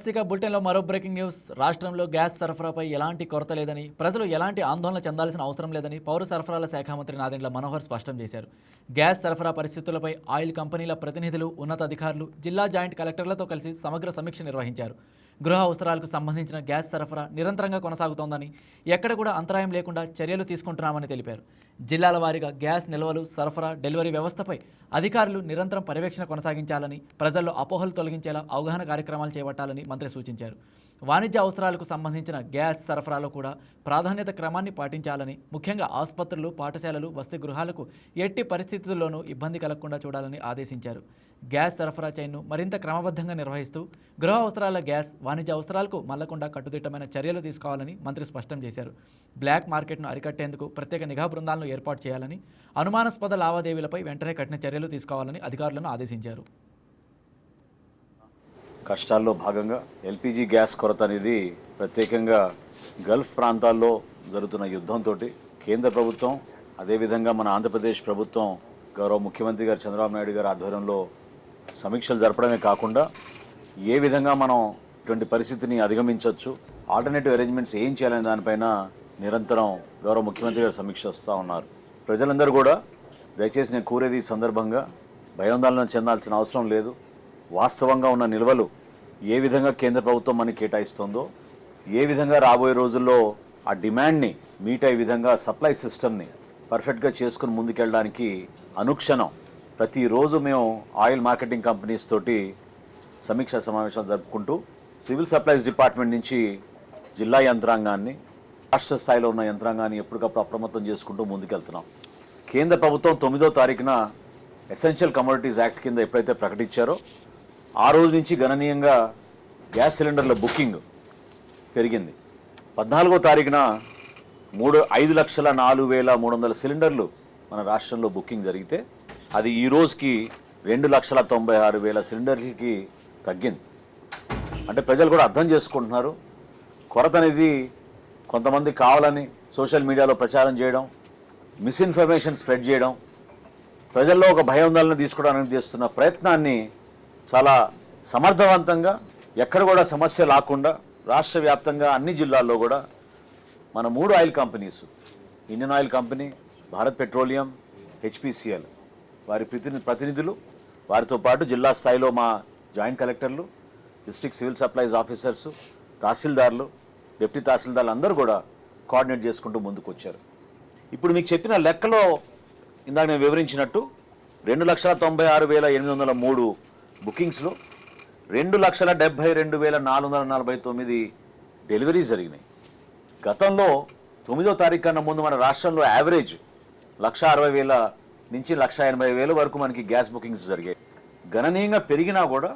ఎస్సీగా బులెటిన్లో మరో breaking news. రాష్ట్రంలో గ్యాస్ సరఫరాపై ఎలాంటి కొరత లేదని, ప్రజలు ఎలాంటి ఆందోళన చెందాల్సిన అవసరం లేదని పౌర సరఫరాల శాఖ మంత్రి నాదెండ్ల మనోహర్ స్పష్టం చేశారు. గ్యాస్ సరఫరా పరిస్థితులపై ఆయిల్ కంపెనీల ప్రతినిధులు, ఉన్నతాధికారులు జిల్లా జాయింట్ కలెక్టర్లతో కలిసి సమగ్ర సమీక్ష నిర్వహించారు. గృహ అవసరాలకు సంబంధించిన గ్యాస్ సరఫరా నిరంతరంగా కొనసాగుతోందని, ఎక్కడ కూడా అంతరాయం లేకుండా చర్యలు తీసుకుంటున్నామని తెలిపారు. జిల్లాల వారీగా గ్యాస్ నిల్వలు, సరఫరా, డెలివరీ వ్యవస్థపై అధికారులు నిరంతరం పర్యవేక్షణ కొనసాగించాలని, ప్రజల్లో అపోహలు తొలగించేలా అవగాహన కార్యక్రమాలు చేపట్టాలని మంత్రి సూచించారు. వాణిజ్య అవసరాలకు సంబంధించిన గ్యాస్ సరఫరాలో కూడా ప్రాధాన్యత క్రమాన్ని పాటించాలని, ముఖ్యంగా ఆసుపత్రులు, పాఠశాలలు, వసతి గృహాలకు ఎట్టి పరిస్థితుల్లోనూ ఇబ్బంది కలగకుండా చూడాలని ఆదేశించారు. గ్యాస్ సరఫరా చైన్ను మరింత క్రమబద్ధంగా నిర్వహిస్తూ గృహ అవసరాల గ్యాస్ వాణిజ్య అవసరాలకు మళ్లకుండా కట్టుదిట్టమైన చర్యలు తీసుకోవాలని మంత్రి స్పష్టం చేశారు. బ్లాక్ మార్కెట్ను అరికట్టేందుకు ప్రత్యేక నిఘా బృందాలను ఏర్పాటు చేయాలని, అనుమానాస్పద లావాదేవీలపై వెంటనే కఠిన చర్యలు తీసుకోవాలని అధికారులను ఆదేశించారు. కష్టాల్లో భాగంగా ఎల్పిజి గ్యాస్ కొరత అనేది ప్రత్యేకంగా గల్ఫ్ ప్రాంతాల్లో జరుగుతున్న యుద్ధంతో కేంద్ర ప్రభుత్వం, అదేవిధంగా మన ఆంధ్రప్రదేశ్ ప్రభుత్వం గౌరవ ముఖ్యమంత్రి గారు చంద్రబాబు నాయుడు గారి ఆధ్వర్యంలో సమీక్షలు జరపడమే కాకుండా ఏ విధంగా మనం ఇటువంటి పరిస్థితిని అధిగమించవచ్చు, ఆల్టర్నేటివ్ అరేంజ్మెంట్స్ ఏం చేయాలనే దానిపైన నిరంతరం గౌరవ ముఖ్యమంత్రి గారు సమీక్షిస్తూ ఉన్నారు. ప్రజలందరూ కూడా దయచేసి నేను కోరేది ఈ సందర్భంగా భయాందోళన చెందాల్సిన అవసరం లేదు. వాస్తవంగా ఉన్న నిల్వలు ఏ విధంగా కేంద్ర ప్రభుత్వం మనకి కేటాయిస్తుందో, ఏ విధంగా రాబోయే రోజుల్లో ఆ డిమాండ్ని మీట్ అయ్యే విధంగా సప్లై సిస్టమ్ని పర్ఫెక్ట్గా చేసుకుని ముందుకెళ్ళడానికి అనుక్షణం ప్రతిరోజు మేము ఆయిల్ మార్కెటింగ్ కంపెనీస్ తోటి సమీక్షా సమావేశాలు జరుపుకుంటూ సివిల్ సప్లైస్ డిపార్ట్మెంట్ నుంచి జిల్లా యంత్రాంగాన్ని, రాష్ట్ర స్థాయిలో ఉన్న యంత్రాంగాన్ని ఎప్పటికప్పుడు అప్రమత్తం చేసుకుంటూ ముందుకెళ్తున్నాం. కేంద్ర ప్రభుత్వం 9వ తారీఖున ఎసెన్షియల్ కమోడిటీస్ యాక్ట్ కింద ఎప్పుడైతే ప్రకటించారో ఆ రోజు నుంచి గణనీయంగా గ్యాస్ సిలిండర్ల బుకింగ్ పెరిగింది. 14వ తారీఖున 5,04,300 సిలిండర్లు మన రాష్ట్రంలో బుకింగ్ జరిగితే అది ఈ రోజుకి 2,96,000 సిలిండర్లకి తగ్గింది. అంటే ప్రజలు కూడా అర్థం చేసుకుంటున్నారు. కొరత అనేది కొంతమంది కావాలని సోషల్ మీడియాలో ప్రచారం చేయడం, మిస్ఇన్ఫర్మేషన్ స్ప్రెడ్ చేయడం, ప్రజల్లో ఒక భయాందోళన తీసుకోవడానికి చేస్తున్న ప్రయత్నాన్ని చాలా సమర్థవంతంగా, ఎక్కడ కూడా సమస్య లేకుండా రాష్ట్ర వ్యాప్తంగా అన్ని జిల్లాల్లో కూడా మన 3 oil companies, Indian oil company, Bharat petroleum, HPCL వారి ప్రతినిధులు, వారితో పాటు జిల్లా స్థాయిలో మా జాయింట్ కలెక్టర్లు, డిస్ట్రిక్ట్ సివిల్ సప్లైస్ ఆఫీసర్సు, తహసీల్దార్లు, డిప్యూటీ తహసీల్దార్లు అందరూ కూడా కోఆర్డినేట్ చేసుకుంటూ ముందుకు వచ్చారు. ఇప్పుడు మీకు చెప్పిన లెక్కలో ఇందాక నేను వివరించినట్టు 2,96,803 బుకింగ్స్లో 2,72,449 డెలివరీస్ జరిగినాయి. గతంలో 9వ తారీఖు కన్నా ముందు మన రాష్ట్రంలో యావరేజ్ 1,60,000 నుంచి 1,80,000 వరకు మనకి గ్యాస్ బుకింగ్స్ జరిగాయి. గణనీయంగా పెరిగినా కూడా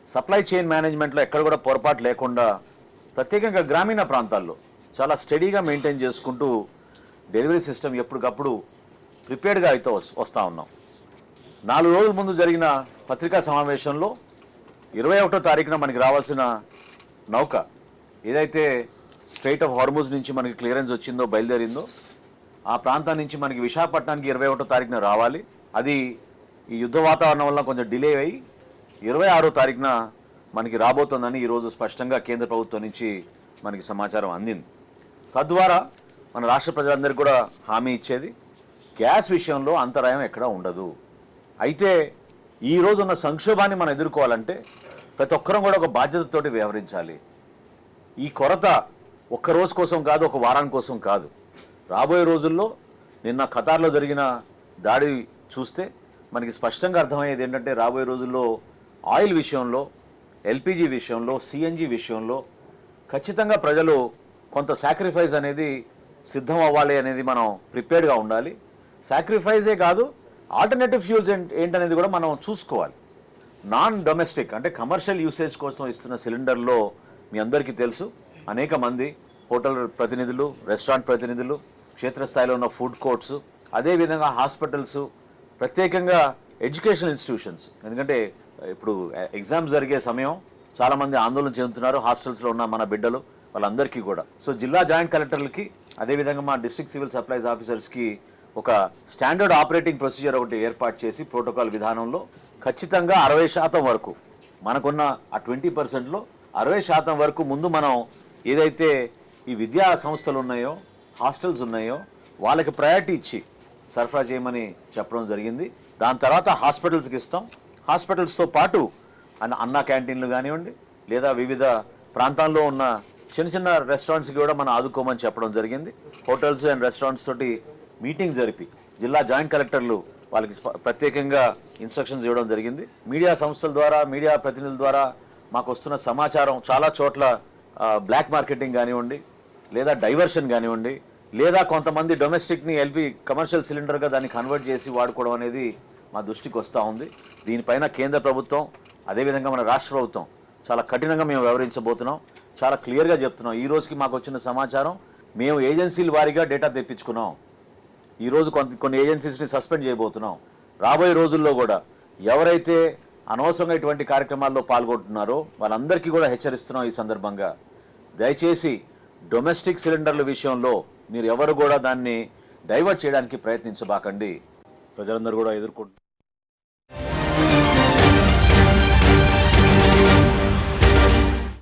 సప్లై చైన్ మేనేజ్మెంట్లో ఎక్కడ కూడా పొరపాటు లేకుండా ప్రత్యేకంగా గ్రామీణ ప్రాంతాల్లో చాలా స్టడీగా మెయింటైన్ చేసుకుంటూ డెలివరీ సిస్టమ్ ఎప్పటికప్పుడు ప్రిపేర్డ్గా అయితే వస్తూ ఉన్నాం. 4 రోజుల ముందు జరిగిన పత్రికా సమావేశంలో 21వ తారీఖున మనకి రావాల్సిన నౌక ఏదైతే స్ట్రైట్ ఆఫ్ హార్మూజ్ నుంచి మనకి క్లియరెన్స్ వచ్చిందో, బయలుదేరిందో, ఆ ప్రాంతం నుంచి మనకి విశాఖపట్నానికి 21వ తారీఖున రావాలి. అది ఈ యుద్ధ వాతావరణం వల్ల కొంచెం డిలే అయ్యి 26వ తారీఖున మనకి రాబోతోందని ఈరోజు స్పష్టంగా కేంద్ర ప్రభుత్వం నుంచి మనకి సమాచారం అందింది. తద్వారా మన రాష్ట్ర ప్రజలందరికీ కూడా హామీ ఇచ్చేది, గ్యాస్ విషయంలో అంతరాయం ఎక్కడా ఉండదు. అయితే ఈ రోజు ఉన్న సంక్షోభాన్ని మనం ఎదుర్కోవాలంటే ప్రతి ఒక్కరం కూడా ఒక బాధ్యతతోటి వ్యవహరించాలి. ఈ కొరత ఒక్క రోజు కోసం కాదు, ఒక వారం కోసం కాదు. రాబోయే రోజుల్లో నిన్న ఖతార్లో జరిగిన దాడి చూస్తే మనకి స్పష్టంగా అర్థమయ్యేది ఏంటంటే, రాబోయే రోజుల్లో ఆయిల్ విషయంలో, ఎల్పిజి విషయంలో, సిఎన్జి విషయంలో ఖచ్చితంగా ప్రజలు కొంత సాక్రిఫైస్ అనేది సిద్ధం అవ్వాలి అనేది మనం ప్రిపేర్డ్గా ఉండాలి. సాక్రిఫైజే కాదు, ఆల్టర్నేటివ్ ఫ్యూల్స్ ఏంటనేది కూడా మనం చూసుకోవాలి. నాన్ డొమెస్టిక్ అంటే కమర్షియల్ యూసేజ్ కోసం ఇస్తున్న సిలిండర్లో మీ అందరికీ తెలుసు, అనేక మంది హోటల్ ప్రతినిధులు, రెస్టారెంట్ ప్రతినిధులు, క్షేత్రస్థాయిలో ఉన్న ఫుడ్ కోర్ట్స్, అదేవిధంగా హాస్పిటల్స్, ప్రత్యేకంగా ఎడ్యుకేషనల్ ఇన్స్టిట్యూషన్స్. ఎందుకంటే ఇప్పుడు ఎగ్జామ్స్ జరిగే సమయం, చాలామంది ఆందోళన చెందుతున్నారు హాస్టల్స్లో ఉన్న మన బిడ్డలు, వాళ్ళందరికీ కూడా. సో జిల్లా జాయింట్ కలెక్టర్లకి, అదేవిధంగా మా డిస్ట్రిక్ట్ సివిల్ సప్లైస్ ఆఫీసర్స్కి ఒక స్టాండర్డ్ ఆపరేటింగ్ ప్రొసీజర్ ఒకటి ఏర్పాటు చేసి ప్రోటోకాల్ విధానంలో ఖచ్చితంగా 60% వరకు మనకున్న ఆ 20%లో 60% వరకు ముందు మనం ఏదైతే ఈ విద్యా సంస్థలు ఉన్నాయో, హాస్టల్స్ ఉన్నాయో వాళ్ళకి ప్రయారిటీ ఇచ్చి సరఫరా చేయమని చెప్పడం జరిగింది. దాని తర్వాత హాస్పిటల్స్కి ఇస్తాం. హాస్పిటల్స్తో పాటు అన్న క్యాంటీన్లు కానివ్వండి, లేదా వివిధ ప్రాంతాల్లో ఉన్న చిన్న చిన్న రెస్టారెంట్స్కి కూడా మనం ఆదుకోమని చెప్పడం జరిగింది. హోటల్స్ అండ్ రెస్టారెంట్స్ తోటి మీటింగ్ జరిపి జిల్లా జాయింట్ కలెక్టర్లు వాళ్ళకి ప్రత్యేకంగా ఇన్స్ట్రక్షన్స్ ఇవ్వడం జరిగింది. మీడియా సంస్థల ద్వారా, మీడియా ప్రతినిధుల ద్వారా మాకు వస్తున్న సమాచారం చాలా చోట్ల బ్లాక్ మార్కెటింగ్ కానివ్వండి, లేదా డైవర్షన్ కానివ్వండి, లేదా కొంతమంది డొమెస్టిక్ని ఎల్పి కమర్షియల్ సిలిండర్గా దాన్ని కన్వర్ట్ చేసి వాడుకోవడం అనేది మా దృష్టికి వస్తూ ఉంది. దీనిపైన కేంద్ర ప్రభుత్వం, అదేవిధంగా మన రాష్ట్ర ప్రభుత్వం చాలా కఠినంగా మేము వ్యవహరించబోతున్నాం. చాలా క్లియర్గా చెప్తున్నాం. ఈ రోజుకి మాకు వచ్చిన సమాచారం, మేము ఏజెన్సీల వారీగా డేటా తెప్పించుకున్నాం. ఈరోజు కొన్ని ఏజెన్సీస్ని సస్పెండ్ చేయబోతున్నాం. రాబోయే రోజుల్లో కూడా ఎవరైతే అనవసరంగా ఇటువంటి కార్యక్రమాల్లో పాల్గొంటున్నారో వాళ్ళందరికీ కూడా హెచ్చరిస్తున్నాం. ఈ సందర్భంగా దయచేసి డొమెస్టిక్ సిలిండర్ల విషయంలో మీరు ఎవరు కూడా దాన్ని డైవర్ట్ చేయడానికి ప్రయత్నించబాకండి. ప్రజలందరూ కూడా ఎదుర్కొంటున్నారు.